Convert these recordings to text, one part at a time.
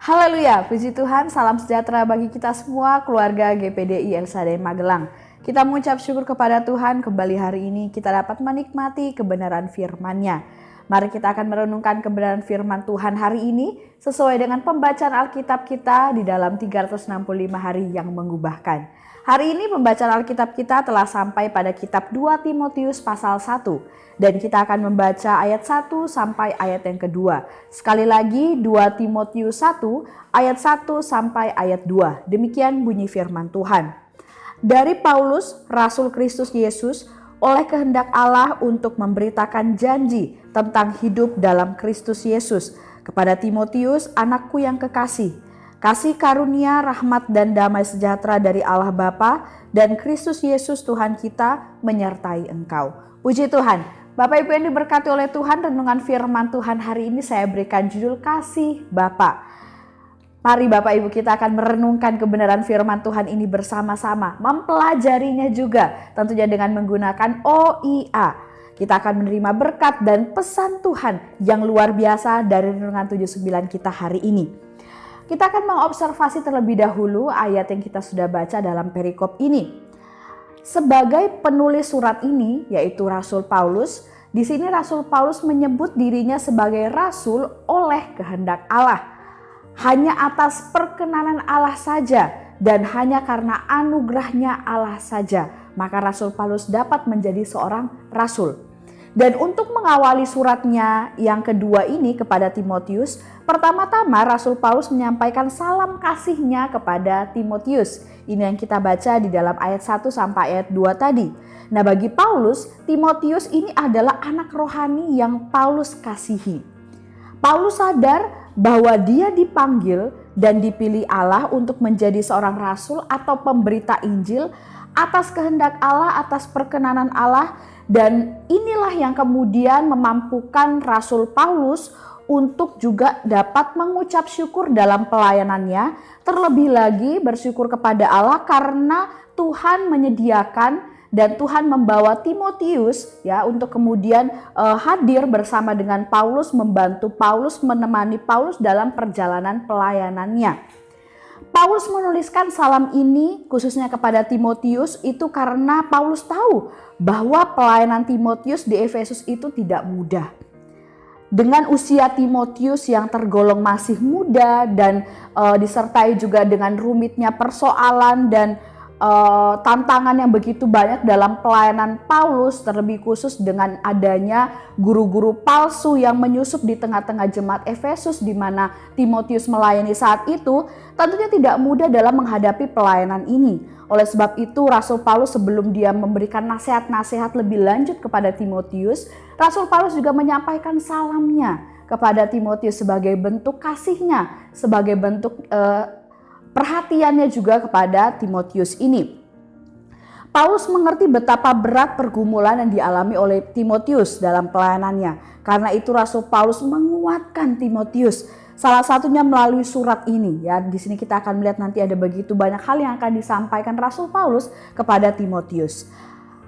Haleluya, puji Tuhan, salam sejahtera bagi kita semua, keluarga GPDI Elsadeh Magelang. Kita mengucap syukur kepada Tuhan, kembali hari ini kita dapat menikmati kebenaran firman-Nya. Mari kita akan merenungkan kebenaran firman Tuhan hari ini, sesuai dengan pembacaan Alkitab kita di dalam 365 hari yang mengubahkan. Hari ini pembacaan Alkitab kita telah sampai pada kitab 2 Timotius pasal 1. Dan kita akan membaca ayat 1 sampai ayat yang kedua. Sekali lagi 2 Timotius 1 ayat 1 sampai ayat 2. Demikian bunyi firman Tuhan. Dari Paulus, Rasul Kristus Yesus, oleh kehendak Allah untuk memberitakan janji tentang hidup dalam Kristus Yesus kepada Timotius, anakku yang kekasih. Kasih karunia, rahmat dan damai sejahtera dari Allah Bapa dan Kristus Yesus Tuhan kita menyertai engkau. Puji Tuhan. Bapak Ibu yang diberkati oleh Tuhan, renungan firman Tuhan hari ini saya berikan judul Kasih Bapa. Mari Bapak Ibu kita akan merenungkan kebenaran firman Tuhan ini bersama-sama, mempelajarinya juga tentunya dengan menggunakan OIA. Kita akan menerima berkat dan pesan Tuhan yang luar biasa dari renungan 79 kita hari ini. Kita akan mengobservasi terlebih dahulu ayat yang kita sudah baca dalam perikop ini. Sebagai penulis surat ini, yaitu Rasul Paulus, di sini Rasul Paulus menyebut dirinya sebagai rasul oleh kehendak Allah. Hanya atas perkenanan Allah saja dan hanya karena anugerahnya Allah saja, maka Rasul Paulus dapat menjadi seorang rasul. Dan untuk mengawali suratnya yang kedua ini kepada Timotius, pertama-tama Rasul Paulus menyampaikan salam kasihnya kepada Timotius. Ini yang kita baca di dalam ayat 1 sampai ayat 2 tadi. Nah, bagi Paulus, Timotius ini adalah anak rohani yang Paulus kasihi. Paulus sadar bahwa dia dipanggil dan dipilih Allah untuk menjadi seorang rasul atau pemberita Injil atas kehendak Allah, atas perkenanan Allah. Dan inilah yang kemudian memampukan Rasul Paulus untuk juga dapat mengucap syukur dalam pelayanannya. Terlebih lagi bersyukur kepada Allah karena Tuhan menyediakan dan Tuhan membawa Timotius ya untuk kemudian hadir bersama dengan Paulus, membantu Paulus, menemani Paulus dalam perjalanan pelayanannya. Paulus menuliskan salam ini khususnya kepada Timotius itu karena Paulus tahu bahwa pelayanan Timotius di Efesus itu tidak mudah. Dengan usia Timotius yang tergolong masih muda dan disertai juga dengan rumitnya persoalan dan tantangan yang begitu banyak dalam pelayanan Paulus, terlebih khusus dengan adanya guru-guru palsu yang menyusup di tengah-tengah jemaat Efesus di mana Timotius melayani saat itu, tentunya tidak mudah dalam menghadapi pelayanan ini. Oleh sebab itu Rasul Paulus sebelum dia memberikan nasihat-nasihat lebih lanjut kepada Timotius, Rasul Paulus juga menyampaikan salamnya kepada Timotius sebagai bentuk kasihnya, sebagai bentuk perhatiannya juga kepada Timotius ini. Paulus mengerti betapa berat pergumulan yang dialami oleh Timotius dalam pelayanannya. Karena itu Rasul Paulus menguatkan Timotius. Salah satunya melalui surat ini ya. Di sini kita akan melihat nanti ada begitu banyak hal yang akan disampaikan Rasul Paulus kepada Timotius.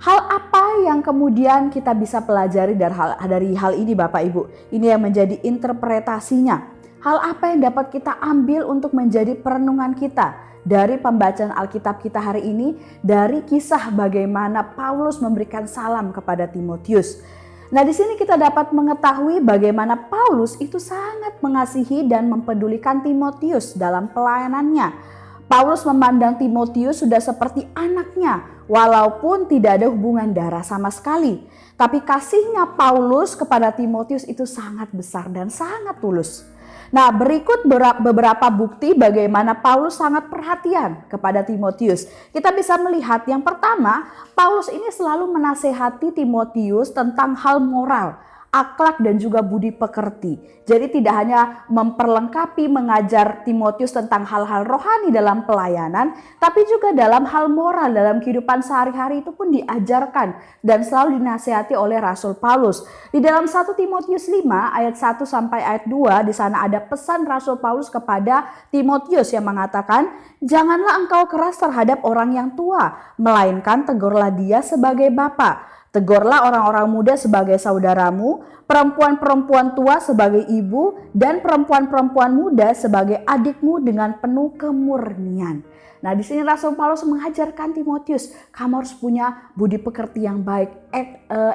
Hal apa yang kemudian kita bisa pelajari dari hal ini Bapak Ibu? Ini yang menjadi interpretasinya. Hal apa yang dapat kita ambil untuk menjadi perenungan kita dari pembacaan Alkitab kita hari ini, dari kisah bagaimana Paulus memberikan salam kepada Timotius. Nah, di sini kita dapat mengetahui bagaimana Paulus itu sangat mengasihi dan mempedulikan Timotius dalam pelayanannya. Paulus memandang Timotius sudah seperti anaknya, walaupun tidak ada hubungan darah sama sekali. Tapi kasihnya Paulus kepada Timotius itu sangat besar dan sangat tulus. Nah, berikut beberapa bukti bagaimana Paulus sangat perhatian kepada Timotius. Kita bisa melihat yang pertama, Paulus ini selalu menasehati Timotius tentang hal moral, akhlak dan juga budi pekerti. Jadi tidak hanya memperlengkapi mengajar Timotius tentang hal-hal rohani dalam pelayanan, tapi juga dalam hal moral dalam kehidupan sehari-hari itu pun diajarkan dan selalu dinasihati oleh Rasul Paulus. Di dalam 1 Timotius 5 ayat 1 sampai ayat 2 di sana ada pesan Rasul Paulus kepada Timotius yang mengatakan, "Janganlah engkau keras terhadap orang yang tua, melainkan tegurlah dia sebagai bapa. Tegurlah orang-orang muda sebagai saudaramu, perempuan-perempuan tua sebagai ibu, dan perempuan-perempuan muda sebagai adikmu dengan penuh kemurnian. Nah, di sini Rasul Paulus mengajarkan Timotius, kamu harus punya budi pekerti yang baik,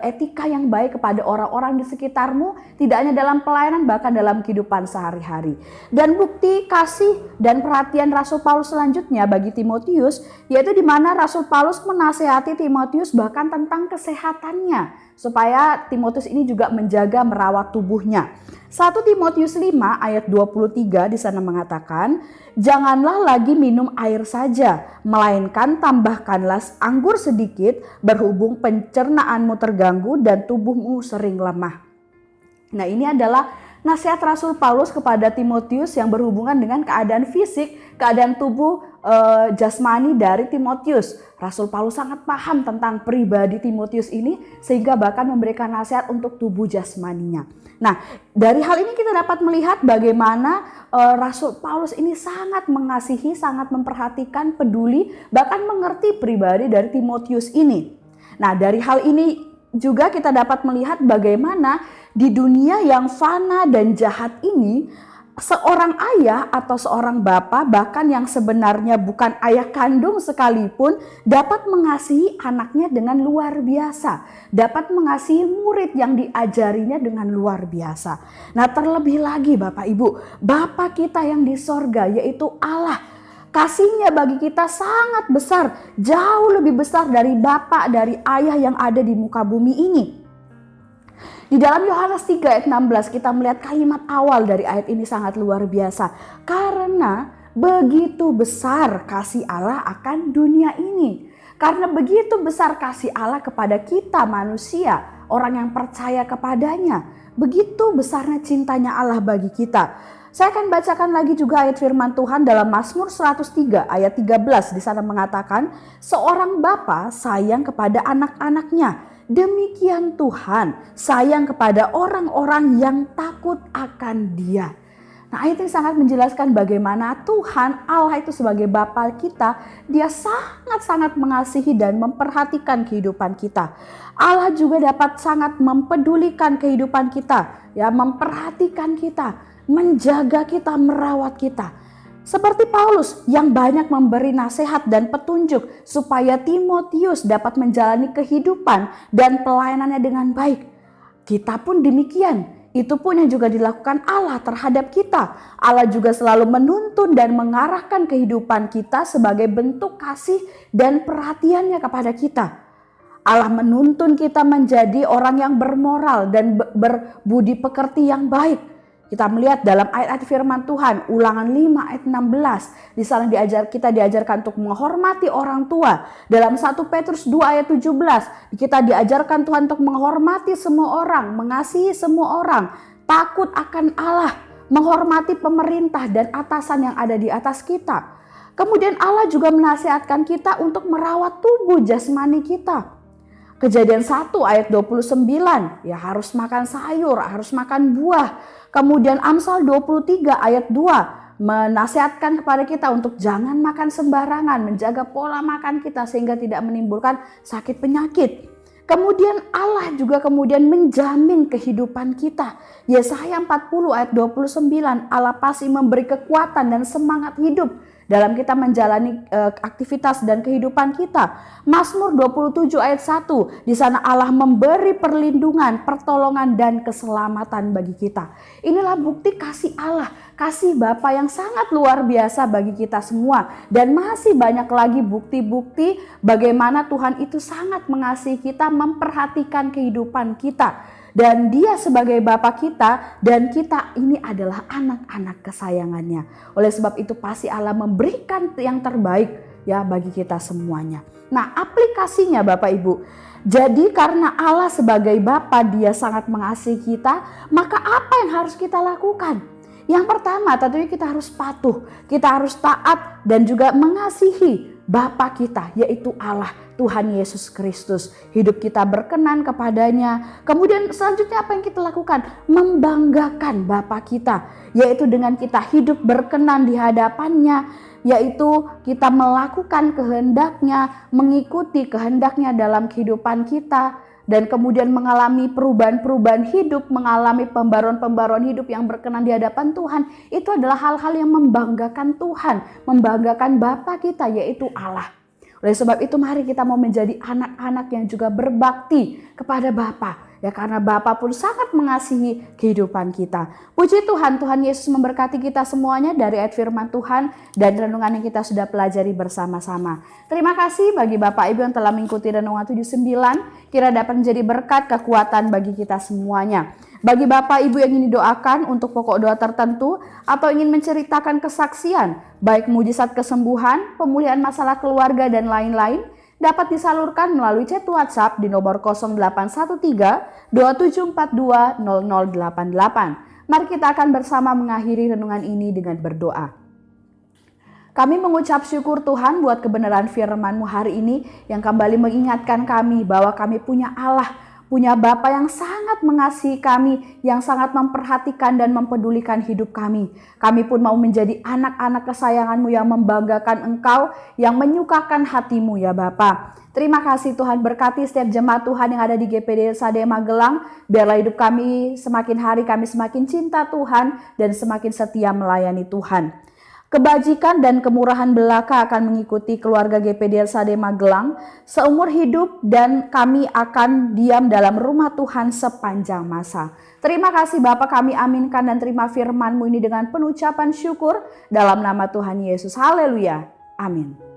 etika yang baik kepada orang-orang di sekitarmu, tidak hanya dalam pelayanan, bahkan dalam kehidupan sehari-hari. Dan bukti kasih dan perhatian Rasul Paulus selanjutnya bagi Timotius, yaitu di mana Rasul Paulus menasihati Timotius bahkan tentang kesehatannya, supaya Timotius ini juga menjaga merawat tubuhnya. 1 Timotius 5 ayat 23 di sana mengatakan, janganlah lagi minum air saja, melainkan tambahkanlah anggur sedikit, berhubung pencernaanmu terganggu dan tubuhmu sering lemah. Nah, ini adalah nasihat Rasul Paulus kepada Timotius yang berhubungan dengan keadaan fisik, keadaan tubuh jasmani dari Timotius. Rasul Paulus sangat paham tentang pribadi Timotius ini sehingga bahkan memberikan nasihat untuk tubuh jasmaninya. Nah, dari hal ini kita dapat melihat bagaimana Rasul Paulus ini sangat mengasihi, sangat memperhatikan, peduli, bahkan mengerti pribadi dari Timotius ini. Nah, dari hal ini juga kita dapat melihat bagaimana di dunia yang fana dan jahat ini, seorang ayah atau seorang bapak, bahkan yang sebenarnya bukan ayah kandung sekalipun, dapat mengasihi anaknya dengan luar biasa, dapat mengasihi murid yang diajarinya dengan luar biasa. Nah, terlebih lagi Bapak Ibu, Bapa kita yang di sorga yaitu Allah, kasihnya bagi kita sangat besar, jauh lebih besar dari bapak, dari ayah yang ada di muka bumi ini. Di dalam Yohanes 3 ayat 16 kita melihat kalimat awal dari ayat ini sangat luar biasa. Karena begitu besar kasih Allah akan dunia ini. Karena begitu besar kasih Allah kepada kita manusia, orang yang percaya kepadanya. Begitu besarnya cintanya Allah bagi kita. Saya akan bacakan lagi juga ayat firman Tuhan dalam Mazmur 103 ayat 13. Di sana mengatakan, seorang bapa sayang kepada anak-anaknya. Demikian Tuhan sayang kepada orang-orang yang takut akan Dia. Nah, ayat ini sangat menjelaskan bagaimana Tuhan Allah itu sebagai Bapa kita, Dia sangat-sangat mengasihi dan memperhatikan kehidupan kita. Allah juga dapat sangat mempedulikan kehidupan kita, ya, memperhatikan kita, menjaga kita, merawat kita. Seperti Paulus yang banyak memberi nasihat dan petunjuk supaya Timotius dapat menjalani kehidupan dan pelayanannya dengan baik. Kita pun demikian. Itu pun yang juga dilakukan Allah terhadap kita. Allah juga selalu menuntun dan mengarahkan kehidupan kita sebagai bentuk kasih dan perhatiannya kepada kita. Allah menuntun kita menjadi orang yang bermoral dan berbudi pekerti yang baik. Kita melihat dalam ayat-ayat firman Tuhan, Ulangan 5 ayat 16. Di sana kita diajarkan untuk menghormati orang tua. Dalam 1 Petrus 2 ayat 17, kita diajarkan Tuhan untuk menghormati semua orang, mengasihi semua orang, takut akan Allah, menghormati pemerintah dan atasan yang ada di atas kita. Kemudian Allah juga menasihatkan kita untuk merawat tubuh jasmani kita. Kejadian 1 ayat 29, ya harus makan sayur, harus makan buah. Kemudian Amsal 23 ayat 2 menasihatkan kepada kita untuk jangan makan sembarangan, menjaga pola makan kita sehingga tidak menimbulkan sakit penyakit. Kemudian Allah juga kemudian menjamin kehidupan kita. Yesaya 40 ayat 29, Allah pasti memberi kekuatan dan semangat hidup dalam kita menjalani aktivitas dan kehidupan kita. Mazmur 27 ayat 1, di sana Allah memberi perlindungan, pertolongan dan keselamatan bagi kita. Inilah bukti kasih Allah, kasih Bapa yang sangat luar biasa bagi kita semua. Dan masih banyak lagi bukti-bukti bagaimana Tuhan itu sangat mengasihi kita, memperhatikan kehidupan kita. Dan Dia sebagai Bapa kita dan kita ini adalah anak-anak kesayangannya. Oleh sebab itu pasti Allah memberikan yang terbaik ya bagi kita semuanya. Nah, aplikasinya Bapak Ibu. Jadi karena Allah sebagai Bapa Dia sangat mengasihi kita, maka apa yang harus kita lakukan? Yang pertama tentunya kita harus patuh, kita harus taat dan juga mengasihi Bapa kita yaitu Allah, Tuhan Yesus Kristus. Hidup kita berkenan kepadanya. Kemudian selanjutnya apa yang kita lakukan? Membanggakan Bapa kita, yaitu dengan kita hidup berkenan di hadapannya, yaitu kita melakukan kehendaknya, mengikuti kehendaknya dalam kehidupan kita. dan kemudian mengalami perubahan-perubahan hidup, mengalami pembaruan-pembaruan hidup yang berkenan di hadapan Tuhan, itu adalah hal-hal yang membanggakan Tuhan, membanggakan Bapa kita yaitu Allah. Oleh sebab itu mari kita mau menjadi anak-anak yang juga berbakti kepada Bapa. Ya karena Bapa pun sangat mengasihi kehidupan kita. Puji Tuhan, Tuhan Yesus memberkati kita semuanya dari ayat firman Tuhan dan renungan yang kita sudah pelajari bersama-sama. Terima kasih bagi Bapak Ibu yang telah mengikuti renungan 79. Kira dapat menjadi berkat kekuatan bagi kita semuanya. Bagi Bapak Ibu yang ingin didoakan untuk pokok doa tertentu atau ingin menceritakan kesaksian, baik mujizat kesembuhan, pemulihan masalah keluarga dan lain-lain, dapat disalurkan melalui chat WhatsApp di nomor 0813 2742 0088. Mari kita akan bersama mengakhiri renungan ini dengan berdoa. Kami mengucap syukur Tuhan buat kebenaran firman-Mu hari ini yang kembali mengingatkan kami bahwa kami punya Allah, punya Bapa yang sangat mengasihi kami, yang sangat memperhatikan dan mempedulikan hidup kami. Kami pun mau menjadi anak-anak kesayangan-Mu yang membanggakan Engkau, yang menyukakan hati-Mu ya Bapa. Terima kasih Tuhan, berkati setiap jemaat Tuhan yang ada di GPD LSAD Magelang. Biarlah hidup kami semakin hari kami semakin cinta Tuhan dan semakin setia melayani Tuhan. Kebajikan dan kemurahan belaka akan mengikuti keluarga GPD LSAD Magelang seumur hidup dan kami akan diam dalam rumah Tuhan sepanjang masa. Terima kasih Bapa, kami aminkan dan terima firman-Mu ini dengan penucapan syukur dalam nama Tuhan Yesus. Haleluya. Amin.